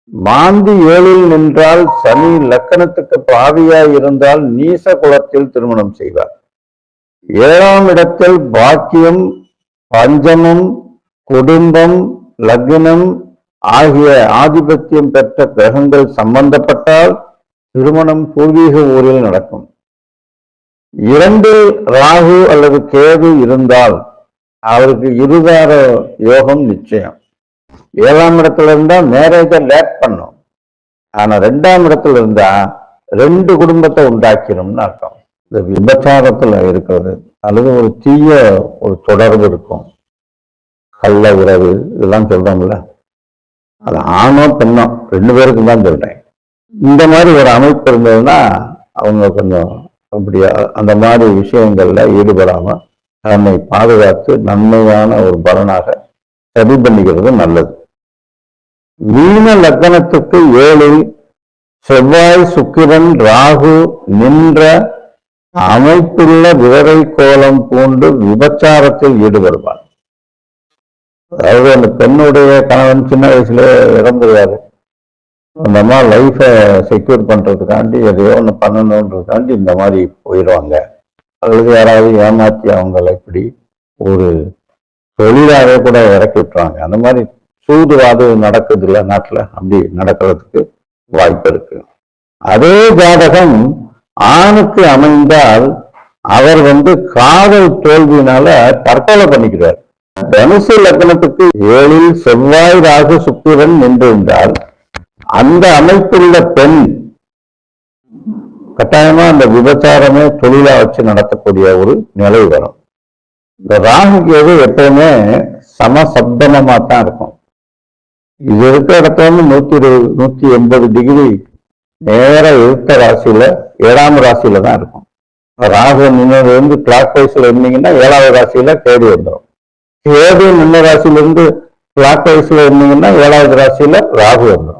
மாந்தி 7ல் நின்றால் சனி லக்கணத்துக்கு பாவியாய் இருந்தால் நீச குலத்தில் திருமணம் செய்வார். 7ஆம் இடத்தில் பாக்கியம், பஞ்சமம், குடும்பம், லக்னம் ஆகிய ஆதிபத்தியம் பெற்ற கிரகங்கள் சம்பந்தப்பட்டால் திருமணம் பூர்வீக ஊரில் நடக்கும். 2 ராகு அல்லது கேது இருந்தால் அவருக்கு இருதார யோகம் நிச்சயம். 7ஆம் இடத்துல இருந்தா மேரேஜை லேட் பண்ணும். ஆனா 2ஆம் இடத்துல இருந்தா 2 குடும்பத்தை உண்டாக்கணும்னு அர்த்தம். இந்த விபச்சாரத்துல இருக்கிறது அல்லது ஒரு தீய ஒரு தொடர்பு இருக்கும், கள்ள உறவு இதெல்லாம் சொல்றோம்ல, அது ஆணோ பெண்ணோ 2 பேருக்கும் தான் சொல்றேன். இந்த மாதிரி ஒரு அமைப்பு இருந்ததுன்னா அவங்க கொஞ்சம் அப்படி அந்த மாதிரி விஷயங்கள்ல ஈடுபடாம தன்னை பாதுகாத்து நன்மையான ஒரு பலனாக சரி பண்ணிக்கிறது நல்லது. மீன லக்னத்துக்கு 7ல் செவ்வாய், சுக்கிரன், ராகு நின்ற அமைப்புள்ள விதவை கோலம் பூண்டு விபச்சாரத்தில் ஈடுபடுவார். அதாவது அந்த பெண்ணுடைய கணவன் சின்ன வயசுல இறந்துருவாரு. அந்த அம்மா லைஃபை செக்யூர் பண்றதுக்காண்டி எதையோ ஒன்று பண்ணணுன்றதுக்காண்டி இந்த மாதிரி போயிடுவாங்க. அல்லது யாராவது ஏமாற்றி அவங்கள இப்படி ஒரு தொழிலாகவே கூட இறக்கி விட்டுருவாங்க. அந்த மாதிரி சூதுவாது நடக்குது இல்லை நாட்டில், அப்படி நடக்கிறதுக்கு வாய்ப்பு இருக்கு. அதே ஜாதகம் ஆணுக்கு அமைந்தால் அவர் காதல் தோல்வியினால தற்கொலை பண்ணிக்கிறார். தனுசு லக்னத்துக்கு 7ல் செவ்வாய், ராகு, சுக்கிரன் நின்றிருந்தால் அந்த அமைப்புள்ள பெண் கட்டாயமா அந்த விபச்சாரமே தொழிலா வச்சு நடத்தக்கூடிய ஒரு நிலை வரும். இந்த ராகுக்கு எது எப்பவுமே சமசப்தமா தான் இருக்கும். இது இருக்கிற இடத்துல 120-180 டிகிரி நேர எழுத்த ராசியில 7ஆம் ராசியில தான் இருக்கும். ராகு நின்று கிளாக் வைஸ்ல இருந்தீங்கன்னா 7ஆவது ராசியில கேது வந்துடும். கேது நின்ன ராசியில இருந்து கிளாக் வைஸ்ல இருந்தீங்கன்னா 7ஆவது ராசியில ராகு வந்துடும்.